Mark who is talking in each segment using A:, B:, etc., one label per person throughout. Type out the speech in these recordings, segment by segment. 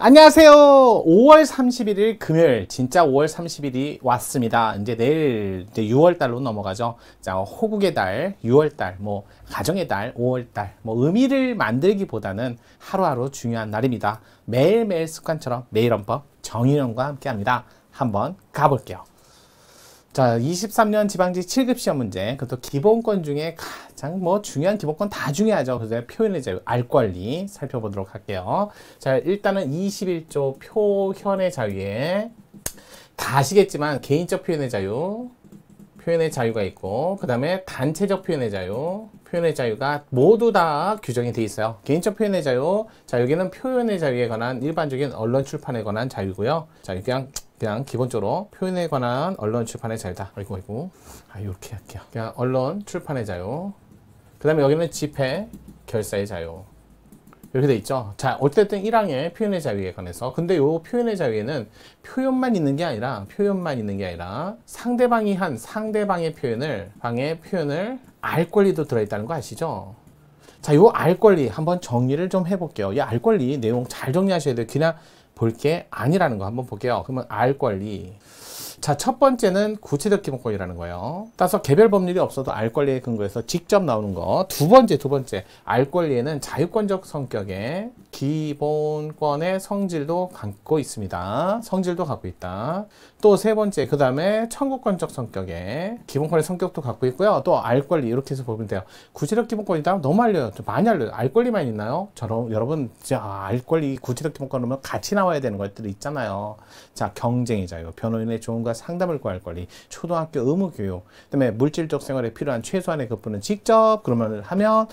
A: 안녕하세요. 5월 31일 금요일, 진짜 5월 30일이 왔습니다. 이제 내일 이제 6월달로 넘어가죠. 자, 호국의 달, 6월달, 뭐 가정의 달, 5월달, 뭐 의미를 만들기보다는 하루하루 중요한 날입니다. 매일매일 습관처럼 매일헌법 정인영과 함께합니다. 한번 가볼게요. 자, 23년 지방지 7급 시험 문제, 그것도 기본권 중에 가장 중요한 기본권 다 중요하죠. 그래서 표현의 자유, 알 권리 살펴보도록 할게요. 자, 일단은 21조 표현의 자유에 다 아시겠지만 개인적 표현의 자유, 표현의 자유가 있고, 그 다음에 단체적 표현의 자유, 표현의 자유가 모두 다 규정이 되어 있어요. 개인적 표현의 자유, 자, 여기는 표현의 자유에 관한 일반적인 언론 출판에 관한 자유고요. 자, 그냥 기본적으로 표현에 관한 언론 출판의 자유다. 이렇게 할게요. 그냥 언론 출판의 자유. 그 다음에 여기는 집회, 결사의 자유. 이렇게 돼 있죠. 자, 어쨌든 1항의 표현의 자유에 관해서. 근데 요 표현의 자유에는 표현만 있는 게 아니라 상대방이 한 상대방의 표현을 알 권리도 들어있다는 거 아시죠? 자, 요 알 권리 한번 정리를 좀 해볼게요. 이 알 권리 내용 잘 정리하셔야 돼요. 그냥 볼 게 아니라는 거 한번 볼게요. 그러면 알 권리. 자, 첫 번째는 구체적 기본권이라는 거예요. 따라서 개별 법률이 없어도 알 권리에 근거해서 직접 나오는 거. 두 번째, 알 권리에는 자유권적 성격의 기본권의 성질도 갖고 있습니다. 성질도 갖고 있다. 또 세 번째, 그 다음에 청구권적 성격의 기본권의 성격도 갖고 있고요. 또 알 권리 이렇게 해서 보면 돼요. 구체적 기본권이다? 너무 알려요. 좀 많이 알려요. 알 권리만 있나요? 여러분, 알 권리, 구체적 기본권은 같이 나와야 되는 것들이 있잖아요. 자, 경쟁의 자유, 변호인의 조언과 상담을 구할 권리, 초등학교 의무 교육, 그다음에 물질적 생활에 필요한 최소한의 급부는 직접 그러면 하면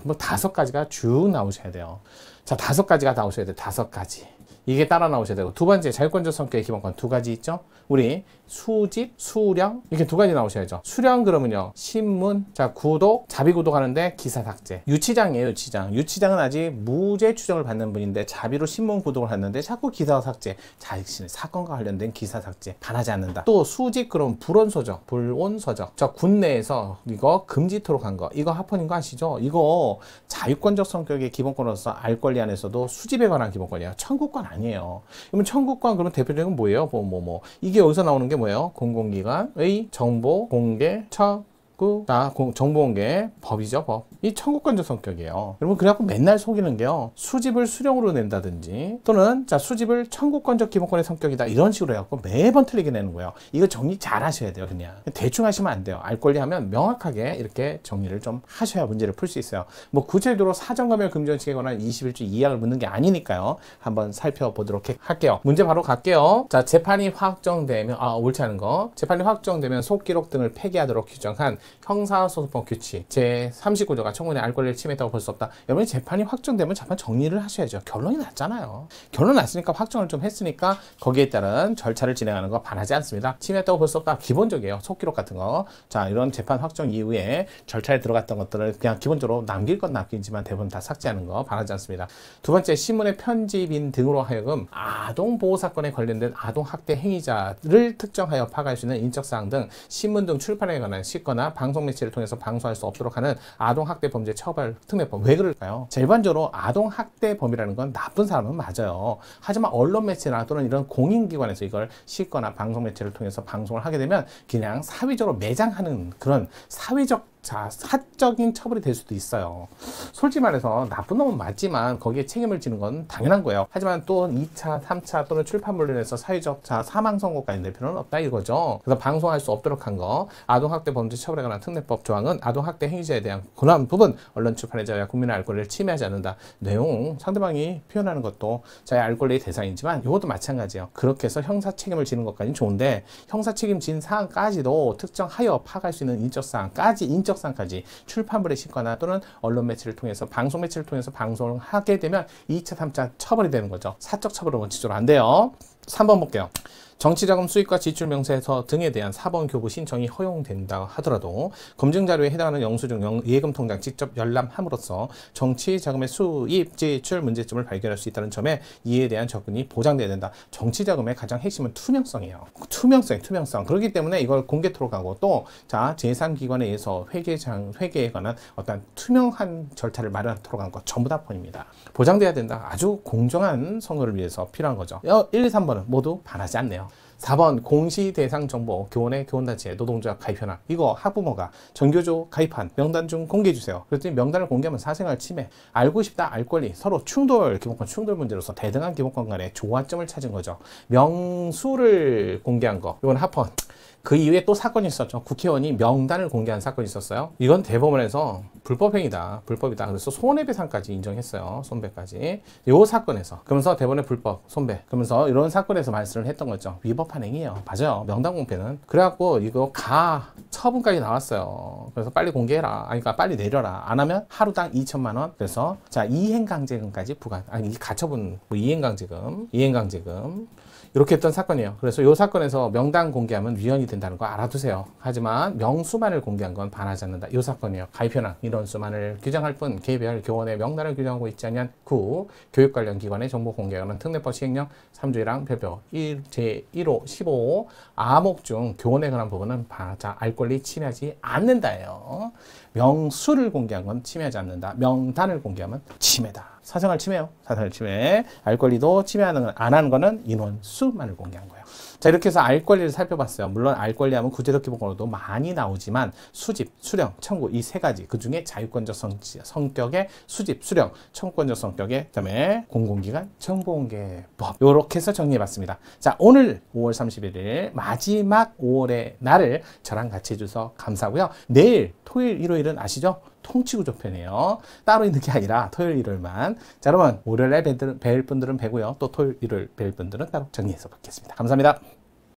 A: 뭐 5가지가 쭉 나오셔야 돼요. 자, 5가지가 나오셔야 돼요. 5가지. 이게 따라 나오셔야 되고, 두 번째 자유권적 성격의 기본권 2가지 있죠. 우리 수집, 수령 이렇게 2가지 나오셔야죠. 수령 그러면요, 신문, 자, 구독, 자비 구독하는데 기사 삭제. 유치장이에요. 유치장은 아직 무죄 추정을 받는 분인데 자비로 신문 구독을 했는데 자꾸 기사 삭제, 자신의 사건과 관련된 기사 삭제 반하지 않는다. 또 수집 그럼 불온서적, 저 군내에서 이거 금지토록 한 거, 이거 합헌인 거 아시죠? 이거 자유권적 성격의 기본권으로서 알 권리 안에서도 수집에 관한 기본권이에요. 청구권 아니에요. 그러면 청구권 그러면 대표적인 뭐예요? 이게 여기서 나오는 게 뭐예요? 공공기관의 정보 공개 정보 공개 법이죠, 법. 이 청구권적 성격이에요. 여러분, 그래갖고 맨날 속이는 게요, 수집을 수령으로 낸다든지 또는 자, 수집을 청구권적 기본권의 성격이다 이런 식으로 해갖고 매번 틀리게 내는 거예요. 이거 정리 잘 하셔야 돼요. 그냥 대충 하시면 안 돼요. 알 권리 하면 명확하게 이렇게 정리를 좀 하셔야 문제를 풀 수 있어요. 뭐 구체적으로 사전검열 금지원칙에 관한 21조 2항을 묻는 게 아니니까요. 한번 살펴보도록 할게요. 문제 바로 갈게요. 자, 재판이 확정되면 옳지 않은 거. 재판이 확정되면 속기록 등을 폐기하도록 규정한 형사소송법 규칙 제39조가 청구인의 알 권리를 침해했다고 볼 수 없다. 여러분이 재판이 확정되면 재판 정리를 하셔야죠. 결론이 났잖아요. 결론 났으니까 확정을 좀 했으니까 거기에 따른 절차를 진행하는 거 반하지 않습니다. 침해했다고 볼 수 없다. 기본적이에요. 속기록 같은 거. 자, 이런 재판 확정 이후에 절차에 들어갔던 것들을 그냥 기본적으로 남길 건 남기지만 대부분 다 삭제하는 거 반하지 않습니다. 두 번째, 신문의 편집인 등으로 하여금 아동보호 사건에 관련된 아동학대 행위자를 특정하여 파악할 수 있는 인적사항 등 신문 등 출판에 관한 씻거나 방송 매체를 통해서 방송할 수 없도록 하는 아동학대 범죄 처벌 특례법. 왜 그럴까요? 자, 일반적으로 아동학대 범이라는 건 나쁜 사람은 맞아요. 하지만 언론 매체나 또는 이런 공인기관에서 이걸 씻거나 방송 매체를 통해서 방송을 하게 되면 그냥 사회적으로 매장하는 그런 사적인 처벌이 될 수도 있어요. 솔직히 말해서 나쁜 놈은 맞지만 거기에 책임을 지는 건 당연한 거예요. 하지만 또 2차, 3차 또는 출판물로 인해서 사회적 사망 선고까지 낼 필요는 없다 이거죠. 그래서 방송할 수 없도록 한 거, 아동학대 범죄 처벌에 관한 특례법 조항은 아동학대 행위자에 대한 그런 부분, 언론 출판의 자유와 국민의 알 권리를 침해하지 않는다. 내용 상대방이 표현하는 것도 자의 알 권리의 대상이지만 이것도 마찬가지예요. 그렇게 해서 형사 책임을 지는 것까지는 좋은데 형사 책임 진 사항까지도 특정하여 파악할 수 있는 인적사항까지 출판물에 싣거나 또는 언론 매체를 통해서 방송 매체를 통해서 방송을 하게 되면 2차, 3차 처벌이 되는 거죠. 사적 처벌은 원칙적으로 안 돼요. 3번 볼게요. 정치자금 수입과 지출 명세서 등에 대한 사본 교부 신청이 허용된다 하더라도 검증 자료에 해당하는 영수증 예금 통장 직접 열람함으로써 정치자금의 수입, 지출 문제점을 발견할 수 있다는 점에 이에 대한 접근이 보장돼야 된다. 정치자금의 가장 핵심은 투명성이에요. 투명성. 그렇기 때문에 이걸 공개토록 하고 또 자 제3기관에 의해서 회계에 관한 어떤 투명한 절차를 마련하도록 한 것 전부 다 폰입니다. 보장돼야 된다. 아주 공정한 선거를 위해서 필요한 거죠. 1, 2, 3번은 모두 반하지 않네요. 4번 공시 대상 정보 교원의 교원단체 노동조합 가입 현황 이거 학부모가 전교조 가입한 명단 중 공개해 주세요. 그랬더니 명단을 공개하면 사생활 침해 알고 싶다 알 권리 서로 기본권 충돌 문제로서 대등한 기본권 간의 조화점을 찾은 거죠. 명수를 공개한 거 이건 합헌. 그 이후에 또 사건이 있었죠. 국회의원이 명단을 공개한 사건이 있었어요. 이건 대법원에서 불법이다. 그래서 손해배상까지 인정했어요. 손배까지. 요 사건에서. 그러면서 대법원의 불법, 손배. 그러면서 이런 사건에서 말씀을 했던 거죠. 위법한 행위예요. 맞아요. 명단 공개는. 그래갖고 이거 처분까지 나왔어요. 그래서 빨리 공개해라. 그러니까 빨리 내려라. 안 하면 하루당 2천만 원. 그래서 자 이행강제금까지 부과. 가처분 이행강제금. 이렇게 했던 사건이에요. 그래서 이 사건에서 명단 공개하면 위헌이 된다는 거 알아두세요. 하지만 명수만을 공개한 건 반하지 않는다. 이 사건이에요. 가입 현황, 인원수만을 규정할 뿐 개별 교원의 명단을 규정하고 있지 않은 구 교육 관련 기관의 정보 공개하는 특례법 시행령 3조의 별표 제1호 15 아목 중 교원에 관한 부분은 알 권리 침해하지 않는다예요. 명수를 공개한 건 침해하지 않는다. 명단을 공개하면 침해다. 사생활 침해요. 사생활 침해. 알 권리도 침해하는 안 하는 거는 인원수만을 공개한 거예요. 자 이렇게 해서 알 권리를 살펴봤어요. 물론 알 권리하면 구제적 기본권으로도 많이 나오지만 수집, 수령, 청구 이 세 가지 그 중에 자유권적 성격의 수집, 수령, 청구권적 성격의 그다음에 공공기관 정보공개법 이렇게 해서 정리해봤습니다. 자 오늘 5월 31일 마지막 5월의 날을 저랑 같이 해주셔서 감사하고요. 내일 토요일, 일요일은 아시죠? 통치구조편이에요. 따로 있는 게 아니라 토요일, 일요일만. 자, 여러분, 월요일에 뵐 분들은 뵈고요. 또 토요일, 일요일 뵐 분들은 따로 정리해서 뵙겠습니다. 감사합니다.